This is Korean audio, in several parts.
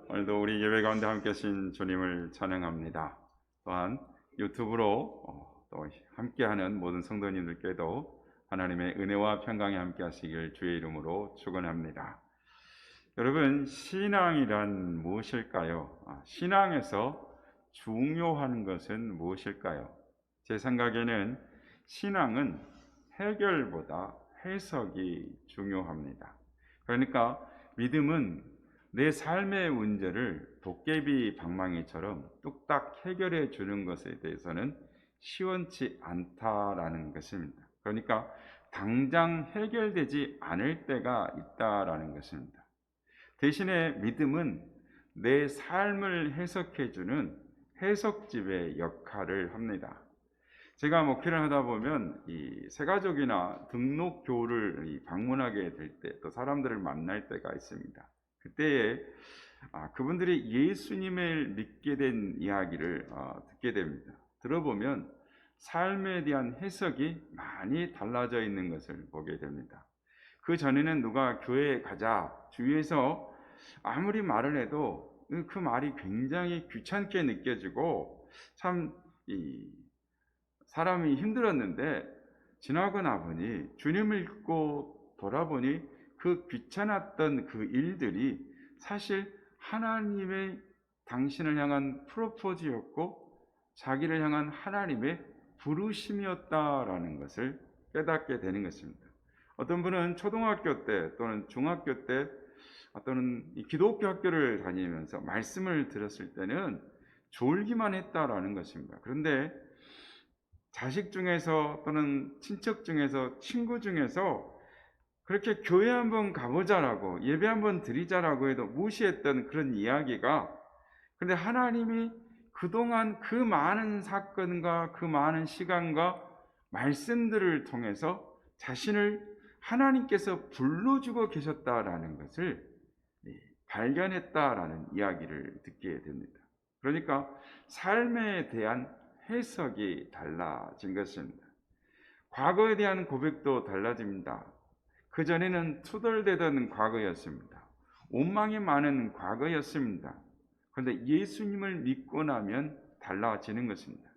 오늘도 우리 예배 가운데 함께 하신 주님을 찬양합니다. 또한 유튜브로 또 함께하는 모든 성도님들께도 하나님의 은혜와 평강이 함께 하시길 주의 이름으로 축원합니다. 여러분, 신앙이란 무엇일까요? 신앙에서 중요한 것은 무엇일까요? 제 생각에는 신앙은 해결보다 해석이 중요합니다. 그러니까 믿음은 내 삶의 문제를 도깨비 방망이처럼 뚝딱 해결해 주는 것에 대해서는 시원치 않다라는 것입니다. 그러니까 당장 해결되지 않을 때가 있다라는 것입니다. 대신에 믿음은 내 삶을 해석해 주는 해석집의 역할을 합니다. 제가 목회를 하다 보면 이 새가족이나 등록교를 방문하게 될 때, 또 사람들을 만날 때가 있습니다. 그때에 그분들이 예수님을 믿게 된 이야기를 듣게 됩니다. 들어보면 삶에 대한 해석이 많이 달라져 있는 것을 보게 됩니다. 그 전에는 누가 교회에 가자 주위에서 아무리 말을 해도 그 말이 굉장히 귀찮게 느껴지고 참 사람이 힘들었는데, 지나고 나보니 주님을 믿고 돌아보니 그 귀찮았던 그 일들이 사실 하나님의 당신을 향한 프로포즈였고 자기를 향한 하나님의 부르심이었다라는 것을 깨닫게 되는 것입니다. 어떤 분은 초등학교 때 또는 중학교 때 또는 기독교 학교를 다니면서 말씀을 들었을 때는 졸기만 했다라는 것입니다. 그런데 자식 중에서 또는 친척 중에서 친구 중에서 그렇게 교회 한번 가보자라고 예배 한번 드리자라고 해도 무시했던 그런 이야기가, 그런데 하나님이 그동안 그 많은 사건과 그 많은 시간과 말씀들을 통해서 자신을 하나님께서 불러주고 계셨다라는 것을 발견했다라는 이야기를 듣게 됩니다. 그러니까 삶에 대한 해석이 달라진 것입니다. 과거에 대한 고백도 달라집니다. 그전에는 투덜대던 과거였습니다. 원망이 많은 과거였습니다. 그런데 예수님을 믿고 나면 달라지는 것입니다.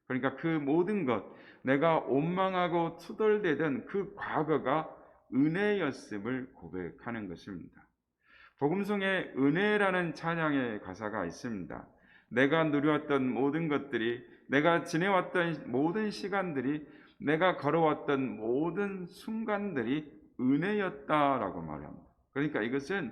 그러니까 그 모든 것, 내가 원망하고 투덜대던 그 과거가 은혜였음을 고백하는 것입니다. 복음성에 은혜라는 찬양의 가사가 있습니다. 내가 누려왔던 모든 것들이, 내가 지내왔던 모든 시간들이, 내가 걸어왔던 모든 순간들이 은혜였다라고 말합니다. 그러니까 이것은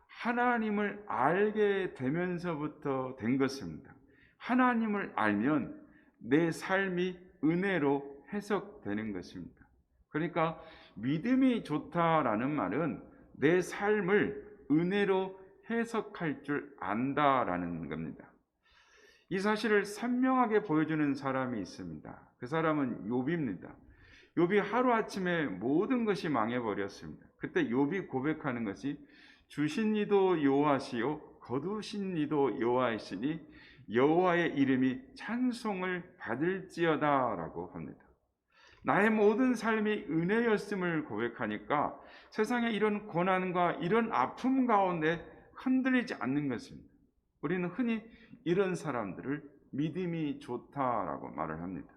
하나님을 알게 되면서부터 된 것입니다. 하나님을 알면 내 삶이 은혜로 해석되는 것입니다. 그러니까 믿음이 좋다라는 말은 내 삶을 은혜로 해석할 줄 안다라는 겁니다. 이 사실을 선명하게 보여주는 사람이 있습니다. 그 사람은 욥입니다. 욥이 하루아침에 모든 것이 망해버렸습니다. 그때 욥이 고백하는 것이 주신 이도 여호와시요 거두신 이도 여호와이시니 여호와의 이름이 찬송을 받을지어다 라고 합니다. 나의 모든 삶이 은혜였음을 고백하니까 세상에 이런 고난과 이런 아픔 가운데 흔들리지 않는 것입니다. 우리는 흔히 이런 사람들을 믿음이 좋다라고 말을 합니다.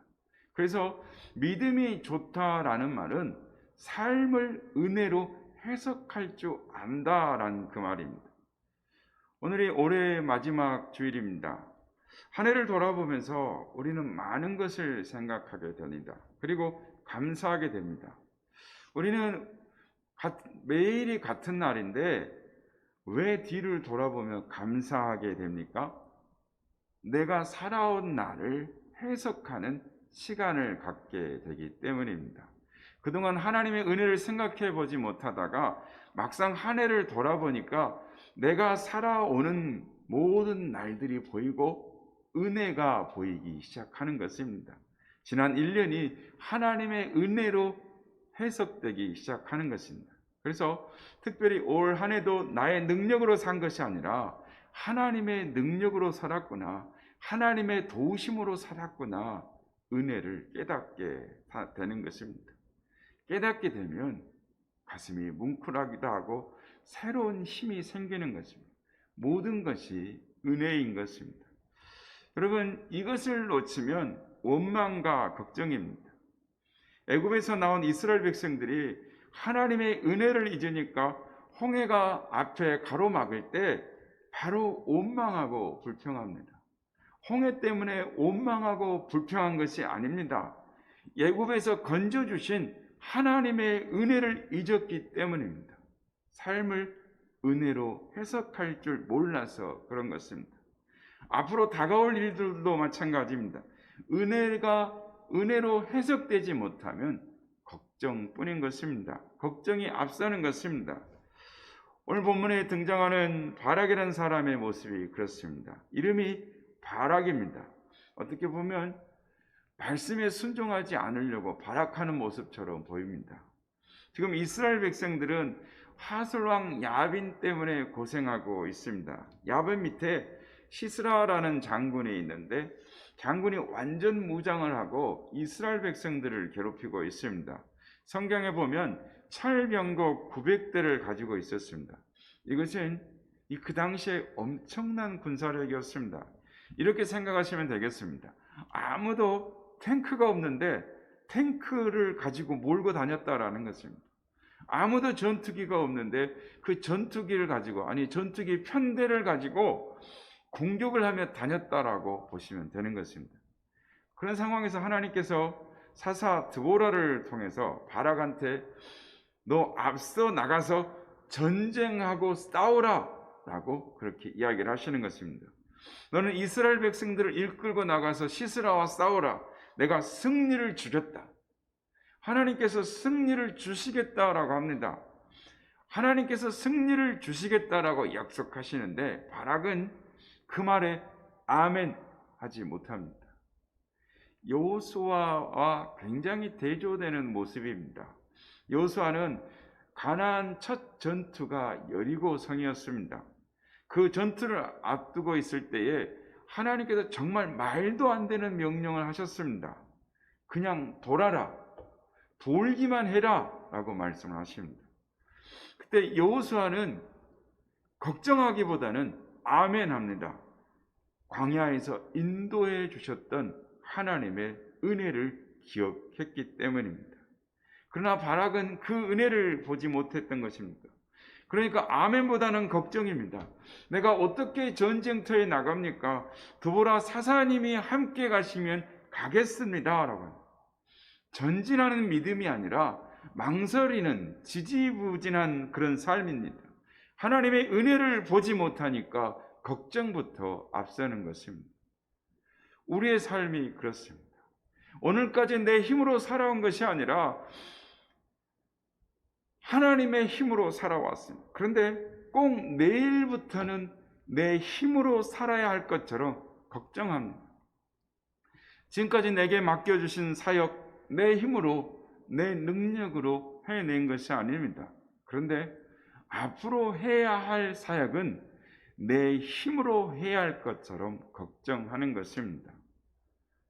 그래서 믿음이 좋다라는 말은 삶을 은혜로 해석할 줄 안다라는 그 말입니다. 오늘이 올해의 마지막 주일입니다. 한 해를 돌아보면서 우리는 많은 것을 생각하게 됩니다. 그리고 감사하게 됩니다. 우리는 매일이 같은 날인데 왜 뒤를 돌아보며 감사하게 됩니까? 내가 살아온 날을 해석하는 시간을 갖게 되기 때문입니다. 그동안 하나님의 은혜를 생각해 보지 못하다가 막상 한 해를 돌아보니까 내가 살아오는 모든 날들이 보이고 은혜가 보이기 시작하는 것입니다. 지난 1년이 하나님의 은혜로 해석되기 시작하는 것입니다. 그래서 특별히 올 한 해도 나의 능력으로 산 것이 아니라 하나님의 능력으로 살았구나, 하나님의 도우심으로 살았구나, 은혜를 깨닫게 되는 것입니다. 깨닫게 되면 가슴이 뭉클하기도 하고 새로운 힘이 생기는 것입니다. 모든 것이 은혜인 것입니다. 여러분, 이것을 놓치면 원망과 걱정입니다. 애굽에서 나온 이스라엘 백성들이 하나님의 은혜를 잊으니까 홍해가 앞에 가로막을 때 바로 원망하고 불평합니다. 홍해 때문에 원망하고 불평한 것이 아닙니다. 애굽에서 건져주신 하나님의 은혜를 잊었기 때문입니다. 삶을 은혜로 해석할 줄 몰라서 그런 것입니다. 앞으로 다가올 일들도 마찬가지입니다. 은혜가 은혜로 해석되지 못하면 걱정뿐인 것입니다. 걱정이 앞서는 것입니다. 오늘 본문에 등장하는 바락이라는 사람의 모습이 그렇습니다. 이름이 바락입니다. 어떻게 보면 말씀에 순종하지 않으려고 발악하는 모습처럼 보입니다. 지금 이스라엘 백성들은 하솔왕 야빈 때문에 고생하고 있습니다. 야빈 밑에 시스라라는 장군이 있는데 장군이 완전 무장을 하고 이스라엘 백성들을 괴롭히고 있습니다. 성경에 보면 철병거 900대를 가지고 있었습니다. 이것은 그 당시에 엄청난 군사력이었습니다. 이렇게 생각하시면 되겠습니다. 아무도 탱크가 없는데 탱크를 가지고 몰고 다녔다라는 것입니다. 아무도 전투기가 없는데 그 전투기를 가지고, 전투기 편대를 가지고 공격을 하며 다녔다라고 보시면 되는 것입니다. 그런 상황에서 하나님께서 사사 드보라를 통해서 바락한테 너 앞서 나가서 전쟁하고 싸우라 라고 그렇게 이야기를 하시는 것입니다. 너는 이스라엘 백성들을 이끌고 나가서 시스라와 싸우라. 내가 승리를 주겠다. 하나님께서 승리를 주시겠다라고 합니다. 하나님께서 승리를 주시겠다라고 약속하시는데 바락은 그 말에 아멘 하지 못합니다. 여호수아와 굉장히 대조되는 모습입니다. 여호수아는 가나안 첫 전투가 여리고성이었습니다. 그 전투를 앞두고 있을 때에 하나님께서 정말 말도 안 되는 명령을 하셨습니다. 그냥 돌아라, 돌기만 해라 라고 말씀을 하십니다. 그때 여호수아는 걱정하기보다는 아멘 합니다. 광야에서 인도해 주셨던 하나님의 은혜를 기억했기 때문입니다. 그러나 바락은 그 은혜를 보지 못했던 것입니다. 그러니까 아멘보다는 걱정입니다. 내가 어떻게 전쟁터에 나갑니까? 드보라 사사님이 함께 가시면 가겠습니다 라고 합니다. 전진하는 믿음이 아니라 망설이는 지지부진한 그런 삶입니다. 하나님의 은혜를 보지 못하니까 걱정부터 앞서는 것입니다. 우리의 삶이 그렇습니다. 오늘까지 내 힘으로 살아온 것이 아니라 하나님의 힘으로 살아왔습니다. 그런데 꼭 내일부터는 내 힘으로 살아야 할 것처럼 걱정합니다. 지금까지 내게 맡겨주신 사역, 내 힘으로, 내 능력으로 해낸 것이 아닙니다. 그런데 앞으로 해야 할 사역은 내 힘으로 해야 할 것처럼 걱정하는 것입니다.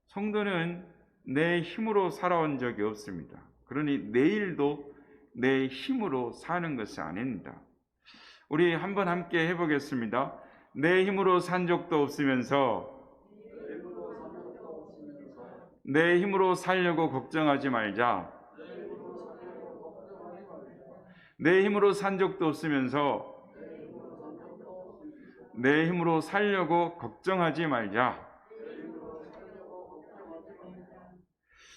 성도는 내 힘으로 살아온 적이 없습니다. 그러니 내일도 내 힘으로 사는 것이 아닙니다. 우리 한번 함께 해보겠습니다. 내 힘으로 산 적도 없으면서 내 힘으로 살려고 걱정하지 말자. 내 힘으로 산 적도 없으면서 내 힘으로 살려고 걱정하지 말자.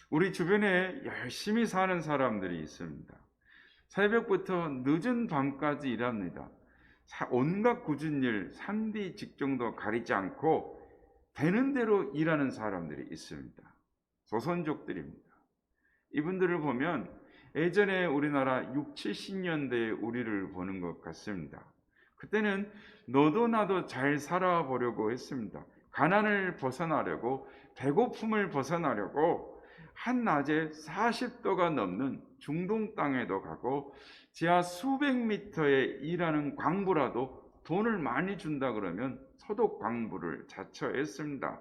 우리 주변에 열심히 사는 사람들이 있습니다. 새벽부터 늦은 밤까지 일합니다. 온갖 굳은 일, 3D 직종도 가리지 않고 되는 대로 일하는 사람들이 있습니다. 조선족들입니다. 이분들을 보면 예전에 우리나라 6, 70년대의 우리를 보는 것 같습니다. 그때는 너도 나도 잘 살아보려고 했습니다. 가난을 벗어나려고, 배고픔을 벗어나려고 한낮에 40도가 넘는 중동 땅에도 가고 지하 수백 미터에 일하는 광부라도 돈을 많이 준다 그러면 소독 광부를 자처했습니다.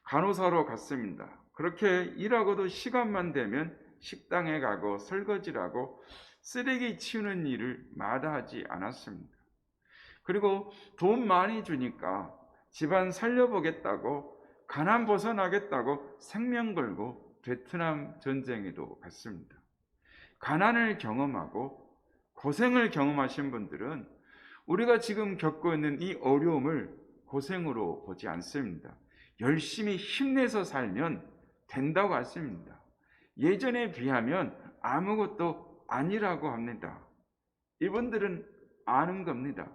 간호사로 갔습니다. 그렇게 일하고도 시간만 되면 식당에 가고 설거지를 하고 쓰레기 치우는 일을 마다하지 않았습니다. 그리고 돈 많이 주니까 집안 살려보겠다고, 가난 벗어나겠다고 생명 걸고 베트남 전쟁에도 갔습니다. 가난을 경험하고 고생을 경험하신 분들은 우리가 지금 겪고 있는 이 어려움을 고생으로 보지 않습니다. 열심히 힘내서 살면 된다고 하십니다. 예전에 비하면 아무것도 아니라고 합니다. 이분들은 아는 겁니다.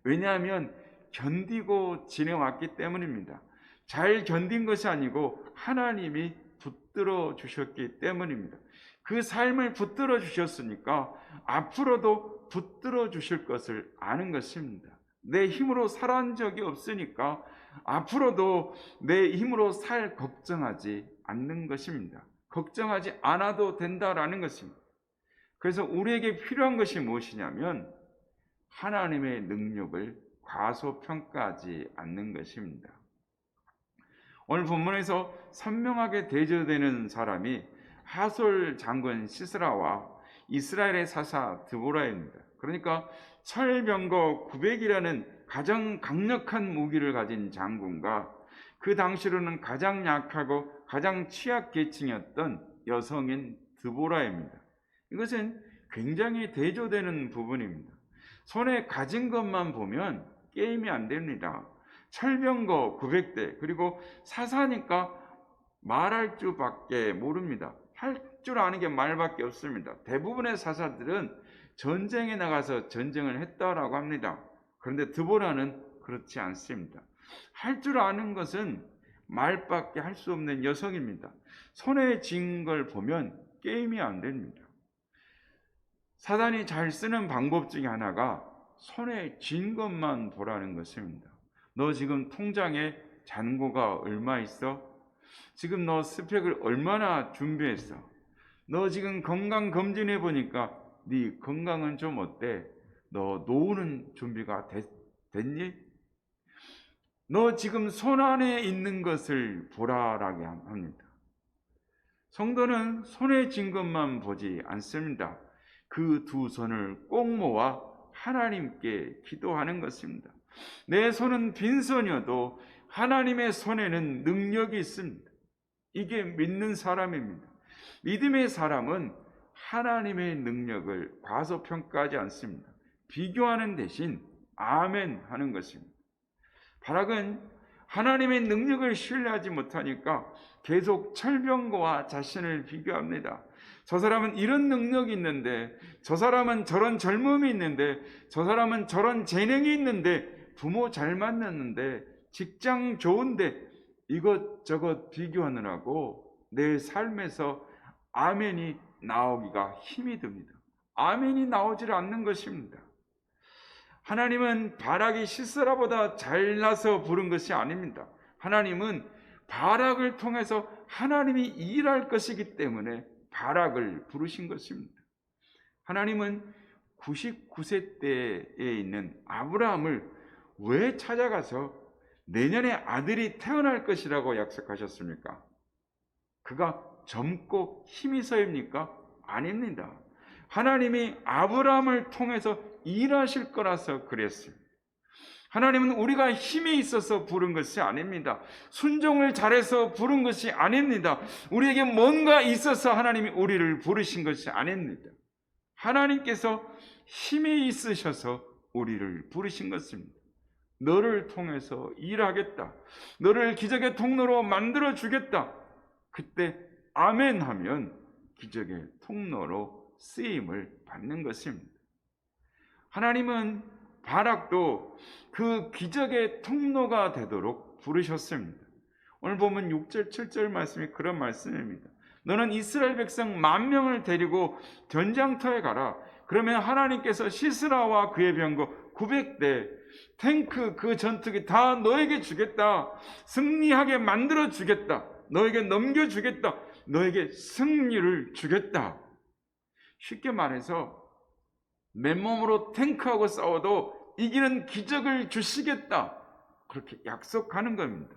왜냐하면 견디고 지내왔기 때문입니다. 잘 견딘 것이 아니고 하나님이 붙들어 주셨기 때문입니다. 그 삶을 붙들어 주셨으니까 앞으로도 붙들어 주실 것을 아는 것입니다. 내 힘으로 살아온 적이 없으니까 앞으로도 내 힘으로 살 걱정하지 않는 것입니다. 걱정하지 않아도 된다라는 것입니다. 그래서 우리에게 필요한 것이 무엇이냐면 하나님의 능력을 과소평가하지 않는 것입니다. 오늘 본문에서 선명하게 대조되는 사람이 하솔 장군 시스라와 이스라엘의 사사 드보라입니다. 그러니까 철병거 900이라는 가장 강력한 무기를 가진 장군과 그 당시로는 가장 약하고 가장 취약 계층이었던 여성인 드보라입니다. 이것은 굉장히 대조되는 부분입니다. 손에 가진 것만 보면 게임이 안 됩니다. 철병거 900대, 그리고 사사니까 말할 줄밖에 모릅니다. 할 줄 아는 게 말밖에 없습니다. 대부분의 사사들은 전쟁에 나가서 전쟁을 했다라고 합니다. 그런데 드보라는 그렇지 않습니다. 할 줄 아는 것은 말밖에 할 수 없는 여성입니다. 손에 쥔 걸 보면 게임이 안 됩니다. 사단이 잘 쓰는 방법 중에 하나가 손에 쥔 것만 보라는 것입니다. 너 지금 통장에 잔고가 얼마 있어? 지금 너 스펙을 얼마나 준비했어? 너 지금 건강 검진해 보니까 네 건강은 좀 어때? 너 노후는 준비가 됐니? 너 지금 손 안에 있는 것을 보라라고 합니다. 성도는 손에 쥔 것만 보지 않습니다. 그 두 손을 꼭 모아 하나님께 기도하는 것입니다. 내 손은 빈손이어도 하나님의 손에는 능력이 있습니다. 이게 믿는 사람입니다. 믿음의 사람은 하나님의 능력을 과소평가하지 않습니다. 비교하는 대신 아멘 하는 것입니다. 바락은 하나님의 능력을 신뢰하지 못하니까 계속 철병거와 자신을 비교합니다. 저 사람은 이런 능력이 있는데, 저 사람은 저런 젊음이 있는데, 저 사람은 저런 재능이 있는데, 부모 잘 만났는데, 직장 좋은데, 이것저것 비교하느라고 내 삶에서 아멘이 나오기가 힘이 듭니다. 아멘이 나오질 않는 것입니다. 하나님은 바락이 시스라보다 잘나서 부른 것이 아닙니다. 하나님은 바락을 통해서 하나님이 일할 것이기 때문에 바락을 부르신 것입니다. 하나님은 99세 때에 있는 아브라함을 왜 찾아가서 내년에 아들이 태어날 것이라고 약속하셨습니까? 그가 젊고 힘이 서입니까? 아닙니다. 하나님이 아브라함을 통해서 일하실 거라서 그랬어요. 하나님은 우리가 힘이 있어서 부른 것이 아닙니다. 순종을 잘해서 부른 것이 아닙니다. 우리에게 뭔가 있어서 하나님이 우리를 부르신 것이 아닙니다. 하나님께서 힘이 있으셔서 우리를 부르신 것입니다. 너를 통해서 일하겠다. 너를 기적의 통로로 만들어 주겠다. 그때 아멘 하면 기적의 통로로 쓰임을 받는 것입니다. 하나님은 바락도 그 기적의 통로가 되도록 부르셨습니다. 오늘 보면 6절 7절 말씀이 그런 말씀입니다. 너는 이스라엘 백성 10,000명을 데리고 전장터에 가라. 그러면 하나님께서 시스라와 그의 병거 900대, 탱크, 그 전투기 다 너에게 주겠다. 승리하게 만들어 주겠다. 너에게 넘겨주겠다. 너에게 승리를 주겠다. 쉽게 말해서 맨몸으로 탱크하고 싸워도 이기는 기적을 주시겠다. 그렇게 약속하는 겁니다.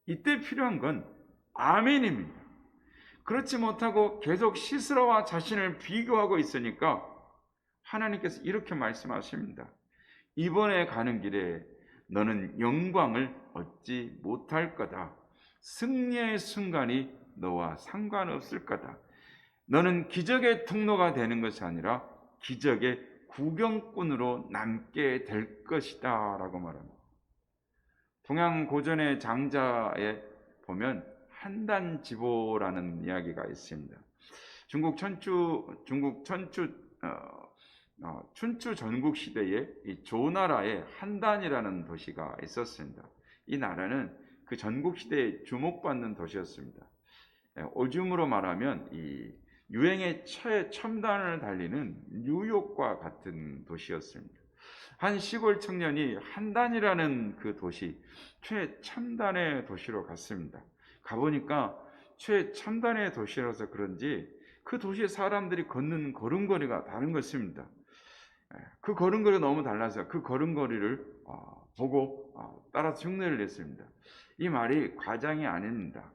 이때 필요한 건 아멘입니다. 그렇지 못하고 계속 시스라와 자신을 비교하고 있으니까 하나님께서 이렇게 말씀하십니다. 이번에 가는 길에 너는 영광을 얻지 못할 거다. 승리의 순간이 너와 상관없을 거다. 너는 기적의 통로가 되는 것이 아니라 기적의 구경꾼으로 남게 될 것이다 라고 말합니다. 동양 고전의 장자에 보면 한단지보라는 이야기가 있습니다. 중국 춘추 전국 시대에 이 조나라에 한단이라는 도시가 있었습니다. 이 나라는 그 전국 시대에 주목받는 도시였습니다. 요즘으로 말하면 이 유행의 최첨단을 달리는 뉴욕과 같은 도시였습니다. 한 시골 청년이 한단이라는 그 도시, 최첨단의 도시로 갔습니다. 가보니까 최첨단의 도시라서 그런지 그 도시의 사람들이 걷는 걸음걸이가 다른 것입니다. 그 걸음걸이가 너무 달라서 그 걸음걸이를 보고 따라서 흉내를 냈습니다. 이 말이 과장이 아닙니다.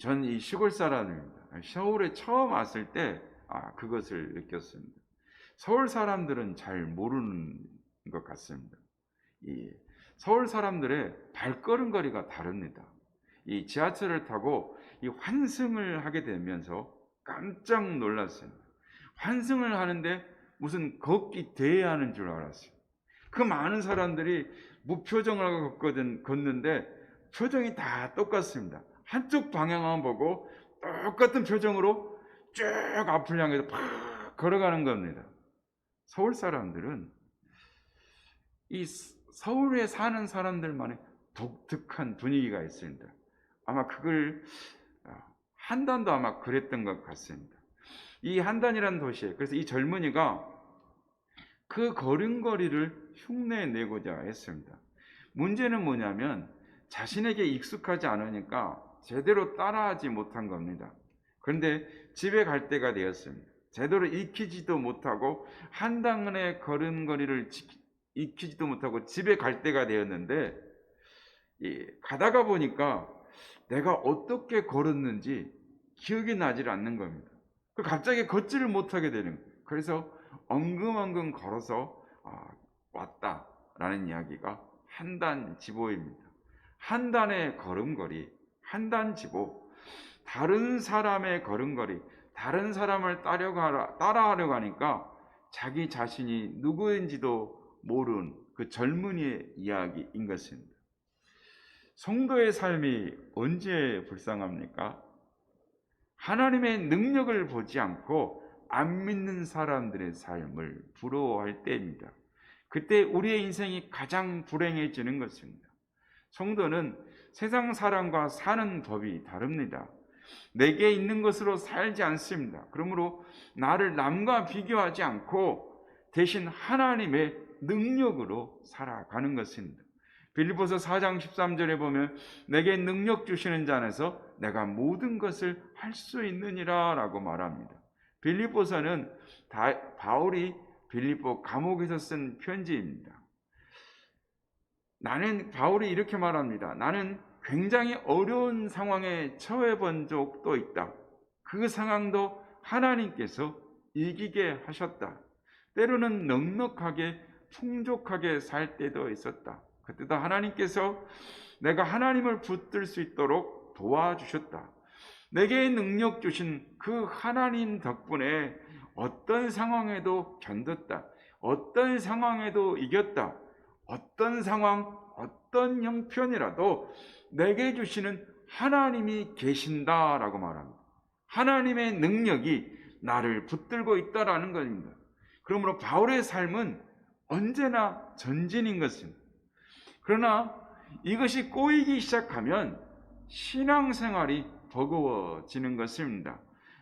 전 이 시골 사람입니다. 서울에 처음 왔을 때 그것을 느꼈습니다. 서울 사람들은 잘 모르는 것 같습니다. 이 서울 사람들의 발걸음걸이가 다릅니다. 이 지하철을 타고 이 환승을 하게 되면서 깜짝 놀랐습니다. 환승을 하는데 무슨 걷기 대회 하는 줄 알았어요. 그 많은 사람들이 무표정을 하고 걷는데 표정이 다 똑같습니다. 한쪽 방향만 보고 똑같은 표정으로 쭉 앞을 향해서 팍 걸어가는 겁니다. 서울 사람들은 이 서울에 사는 사람들만의 독특한 분위기가 있습니다. 아마 그걸 한단도 아마 그랬던 것 같습니다. 이 한단이라는 도시에 그래서 이 젊은이가 그 걸음걸이를 흉내내고자 했습니다. 문제는 뭐냐면 자신에게 익숙하지 않으니까 제대로 따라하지 못한 겁니다. 그런데 집에 갈 때가 되었습니다. 제대로 익히지도 못하고 한단의 걸음걸이를 익히지도 못하고 집에 갈 때가 되었는데 가다가 보니까 내가 어떻게 걸었는지 기억이 나질 않는 겁니다. 갑자기 걷지를 못하게 되는 거예요. 그래서 엉금엉금 걸어서 왔다라는 이야기가 한단지보입니다. 한단의 걸음걸이, 한단지보, 다른 사람의 걸음걸이, 다른 사람을 따라하려고 하니까 자기 자신이 누구인지도 모르는 그 젊은이의 이야기인 것입니다. 성도의 삶이 언제 불쌍합니까? 하나님의 능력을 보지 않고 안 믿는 사람들의 삶을 부러워할 때입니다. 그때 우리의 인생이 가장 불행해지는 것입니다. 성도는 세상 사람과 사는 법이 다릅니다. 내게 있는 것으로 살지 않습니다. 그러므로 나를 남과 비교하지 않고 대신 하나님의 능력으로 살아가는 것입니다. 빌립보서 4장 13절에 보면 내게 능력 주시는 자 안에서 내가 모든 것을 할 수 있느니라 라고 말합니다. 빌립보서는 바울이 빌립보 감옥에서 쓴 편지입니다. 바울이 이렇게 말합니다. 나는 굉장히 어려운 상황에 처해 본 적도 있다. 그 상황도 하나님께서 이기게 하셨다. 때로는 넉넉하게 풍족하게 살 때도 있었다. 그때도 하나님께서 내가 하나님을 붙들 수 있도록 도와주셨다. 내게 능력 주신 그 하나님 덕분에 어떤 상황에도 견뎠다. 어떤 상황에도 이겼다. 어떤 상황, 어떤 형편이라도 내게 주시는 하나님이 계신다라고 말합니다. 하나님의 능력이 나를 붙들고 있다라는 것입니다. 그러므로 바울의 삶은 언제나 전진인 것입니다. 그러나 이것이 꼬이기 시작하면 신앙생활이 버거워지는 것입니다.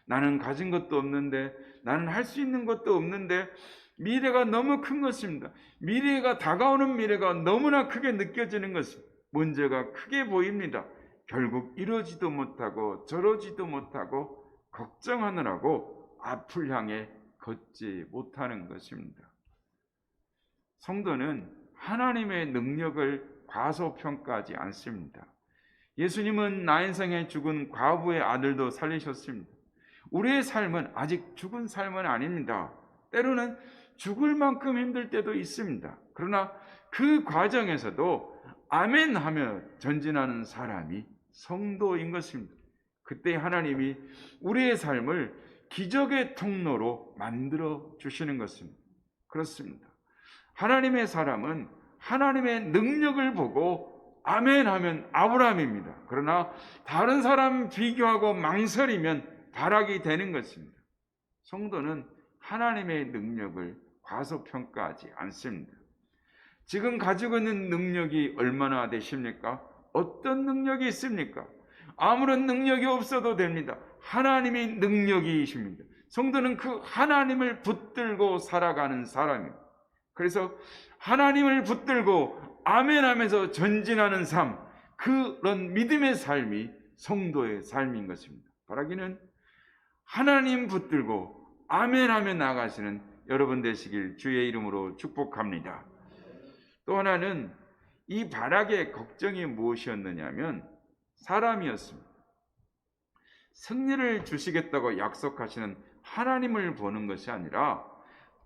나는 가진 것도 없는데, 나는 할 수 있는 것도 없는데, 미래가 너무 큰 것입니다. 미래가 다가오는 미래가 너무나 크게 느껴지는 것입니다. 문제가 크게 보입니다. 결국 이러지도 못하고 저러지도 못하고 걱정하느라고 앞을 향해 걷지 못하는 것입니다. 성도는 하나님의 능력을 과소평가하지 않습니다. 예수님은 나인성에 죽은 과부의 아들도 살리셨습니다. 우리의 삶은 아직 죽은 삶은 아닙니다. 때로는 죽을 만큼 힘들 때도 있습니다. 그러나 그 과정에서도 아멘 하며 전진하는 사람이 성도인 것입니다. 그때 하나님이 우리의 삶을 기적의 통로로 만들어 주시는 것입니다. 그렇습니다. 하나님의 사람은 하나님의 능력을 보고 아멘 하면 아브라함입니다. 그러나 다른 사람 비교하고 망설이면 바락이 되는 것입니다. 성도는 하나님의 능력을 과소평가하지 않습니다. 지금 가지고 있는 능력이 얼마나 되십니까? 어떤 능력이 있습니까? 아무런 능력이 없어도 됩니다. 하나님이 능력이십니다. 성도는 그 하나님을 붙들고 살아가는 사람입니다. 그래서 하나님을 붙들고 아멘 하면서 전진하는 삶, 그런 믿음의 삶이 성도의 삶인 것입니다. 바라기는 하나님 붙들고 아멘 하며 나가시는 여러분 되시길 주의 이름으로 축복합니다. 또 하나는 이 바락의 걱정이 무엇이었느냐면 사람이었습니다. 승리를 주시겠다고 약속하시는 하나님을 보는 것이 아니라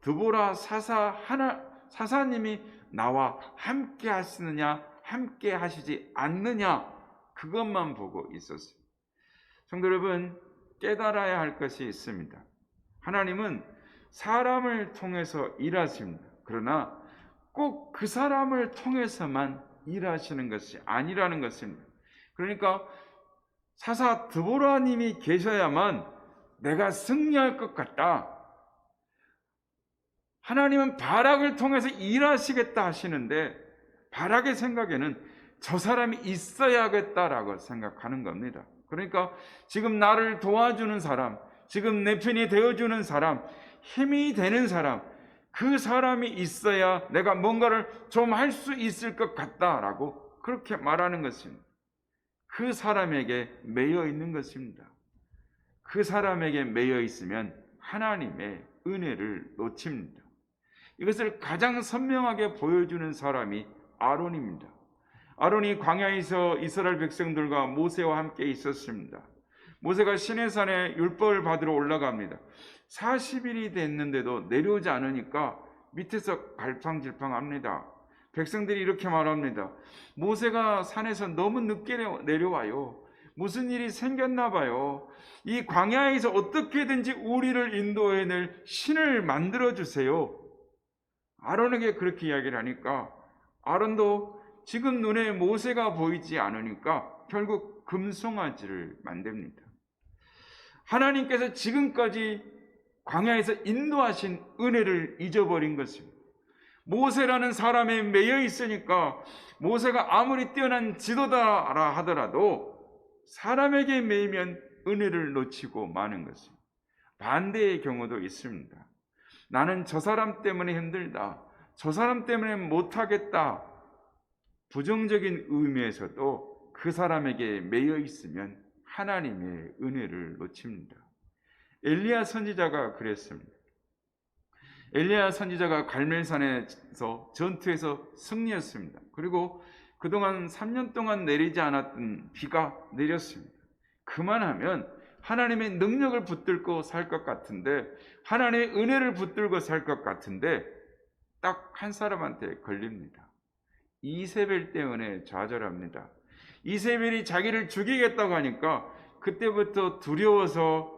드보라 사사님이 나와 함께 하시느냐 함께 하시지 않느냐 그것만 보고 있었어요. 성도 여러분, 깨달아야 할 것이 있습니다. 하나님은 사람을 통해서 일하십니다. 그러나 꼭 그 사람을 통해서만 일하시는 것이 아니라는 것입니다. 그러니까 사사 드보라님이 계셔야만 내가 승리할 것 같다. 하나님은 바락을 통해서 일하시겠다 하시는데 바락의 생각에는 저 사람이 있어야겠다라고 생각하는 겁니다. 그러니까 지금 나를 도와주는 사람, 지금 내 편이 되어주는 사람, 힘이 되는 사람, 그 사람이 있어야 내가 뭔가를 좀 할 수 있을 것 같다라고 그렇게 말하는 것입니다. 그 사람에게 매여 있는 것입니다. 그 사람에게 매여 있으면 하나님의 은혜를 놓칩니다. 이것을 가장 선명하게 보여주는 사람이 아론입니다. 아론이 광야에서 이스라엘 백성들과 모세와 함께 있었습니다. 모세가 시내산에 율법을 받으러 올라갑니다. 40일이 됐는데도 내려오지 않으니까 밑에서 갈팡질팡합니다. 백성들이 이렇게 말합니다. 모세가 산에서 너무 늦게 내려와요. 무슨 일이 생겼나 봐요. 이 광야에서 어떻게든지 우리를 인도해낼 신을 만들어 주세요. 아론에게 그렇게 이야기를 하니까 아론도 지금 눈에 모세가 보이지 않으니까 결국 금송아지를 만듭니다. 하나님께서 지금까지 광야에서 인도하신 은혜를 잊어버린 것입니다. 모세라는 사람에 매여 있으니까 모세가 아무리 뛰어난 지도자라 하더라도 사람에게 매이면 은혜를 놓치고 마는 것입니다. 반대의 경우도 있습니다. 나는 저 사람 때문에 힘들다. 저 사람 때문에 못하겠다. 부정적인 의미에서도 그 사람에게 매여 있으면 하나님의 은혜를 놓칩니다. 엘리야 선지자가 그랬습니다. 엘리야 선지자가 갈멜산에서 전투에서 승리했습니다. 그리고 그동안 3년 동안 내리지 않았던 비가 내렸습니다. 그만하면 하나님의 능력을 붙들고 살 것 같은데, 하나님의 은혜를 붙들고 살 것 같은데 딱 한 사람한테 걸립니다. 이세벨 때문에 좌절합니다. 이세벨이 자기를 죽이겠다고 하니까 그때부터 두려워서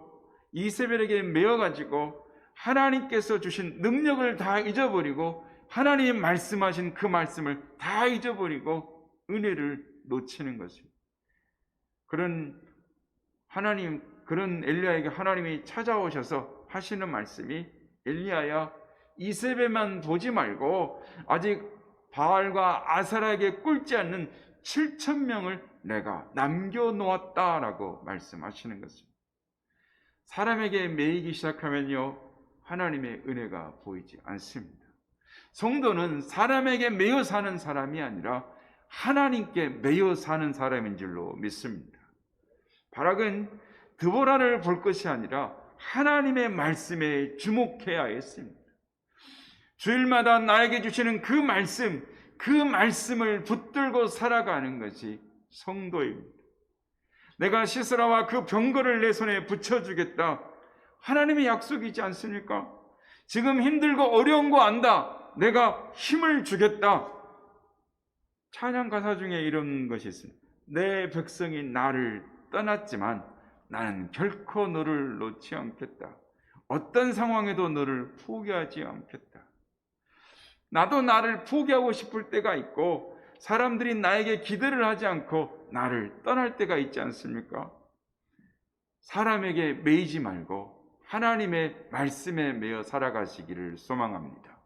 이세벨에게 매여가지고 하나님께서 주신 능력을 다 잊어버리고 하나님이 말씀하신 그 말씀을 다 잊어버리고 은혜를 놓치는 것입니다. 그런 엘리야에게 하나님이 찾아오셔서 하시는 말씀이, 엘리야야, 이세벨만 보지 말고 아직 바알과 아사라에게 꿇지 않는 7,000명을 내가 남겨놓았다라고 말씀하시는 것입니다. 사람에게 매이기 시작하면요, 하나님의 은혜가 보이지 않습니다. 성도는 사람에게 매여 사는 사람이 아니라 하나님께 매여 사는 사람인 줄로 믿습니다. 바락은 드보라를 볼 것이 아니라 하나님의 말씀에 주목해야 했습니다. 주일마다 나에게 주시는 그 말씀을 붙들고 살아가는 것이 성도입니다. 내가 시스라와 그 병거를 내 손에 붙여주겠다, 하나님의 약속이지 않습니까? 지금 힘들고 어려운 거 안다. 내가 힘을 주겠다. 찬양 가사 중에 이런 것이 있습니다. 내 백성이 나를 떠났지만 나는 결코 너를 놓지 않겠다. 어떤 상황에도 너를 포기하지 않겠다. 나도 나를 포기하고 싶을 때가 있고 사람들이 나에게 기대를 하지 않고 나를 떠날 때가 있지 않습니까? 사람에게 매이지 말고 하나님의 말씀에 매여 살아가시기를 소망합니다.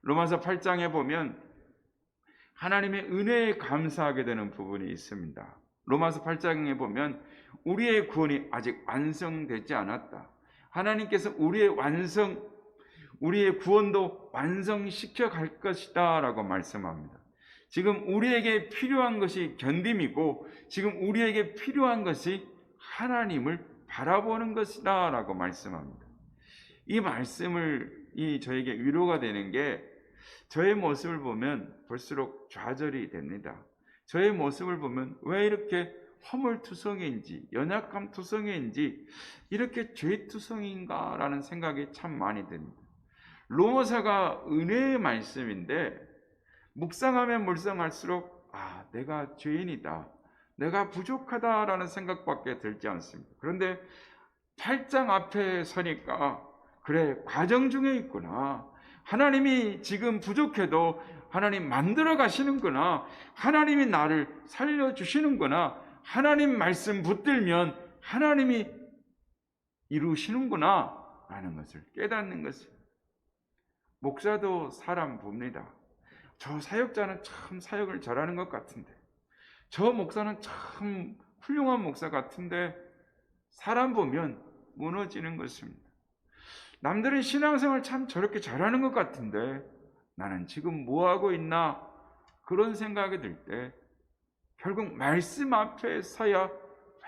로마서 8장에 보면 하나님의 은혜에 감사하게 되는 부분이 있습니다. 로마서 8장에 보면 우리의 구원이 아직 완성되지 않았다. 하나님께서 우리의 구원도 완성시켜 갈 것이다 라고 말씀합니다. 지금 우리에게 필요한 것이 견딤이고 지금 우리에게 필요한 것이 하나님을 바라보는 것이다 라고 말씀합니다. 이 말씀이 저에게 위로가 되는 게 저의 모습을 보면 볼수록 좌절이 됩니다. 저의 모습을 보면 왜 이렇게 허물투성이인지 연약함투성이인지 이렇게 죄투성인가 라는 생각이 참 많이 듭니다. 로마서가 은혜의 말씀인데 묵상하면 묵상할수록 내가 죄인이다, 내가 부족하다라는 생각밖에 들지 않습니다. 그런데 8장 앞에 서니까 그래, 과정 중에 있구나. 하나님이 지금 부족해도 하나님 만들어 가시는구나. 하나님이 나를 살려주시는구나. 하나님 말씀 붙들면 하나님이 이루시는구나 라는 것을 깨닫는 것입니다. 목사도 사람 봅니다. 저 사역자는 참 사역을 잘하는 것 같은데, 저 목사는 참 훌륭한 목사 같은데 사람 보면 무너지는 것입니다. 남들은 신앙생활 참 저렇게 잘하는 것 같은데 나는 지금 뭐하고 있나, 그런 생각이 들 때 결국 말씀 앞에 서야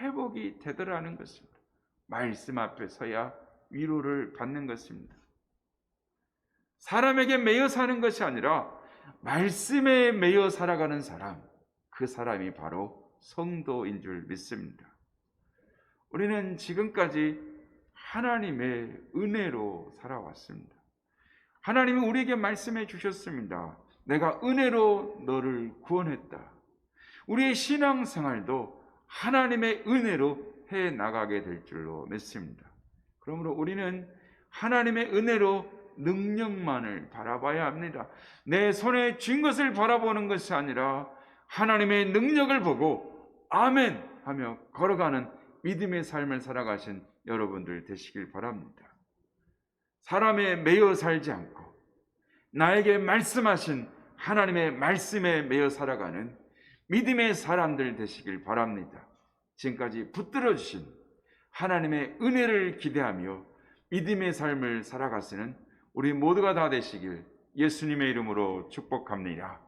회복이 되더라는 것입니다. 말씀 앞에 서야 위로를 받는 것입니다. 사람에게 매여 사는 것이 아니라 말씀에 매여 살아가는 사람, 그 사람이 바로 성도인 줄 믿습니다. 우리는 지금까지 하나님의 은혜로 살아왔습니다. 하나님은 우리에게 말씀해 주셨습니다. 내가 은혜로 너를 구원했다. 우리의 신앙생활도 하나님의 은혜로 해 나가게 될 줄로 믿습니다. 그러므로 우리는 하나님의 은혜로 능력만을 바라봐야 합니다. 내 손에 쥔 것을 바라보는 것이 아니라 하나님의 능력을 보고 아멘 하며 걸어가는 믿음의 삶을 살아가신 여러분들 되시길 바랍니다. 사람에 매여 살지 않고 나에게 말씀하신 하나님의 말씀에 매여 살아가는 믿음의 사람들 되시길 바랍니다. 지금까지 붙들어 주신 하나님의 은혜를 기대하며 믿음의 삶을 살아가시는 우리 모두가 다 되시길 예수님의 이름으로 축복합니다.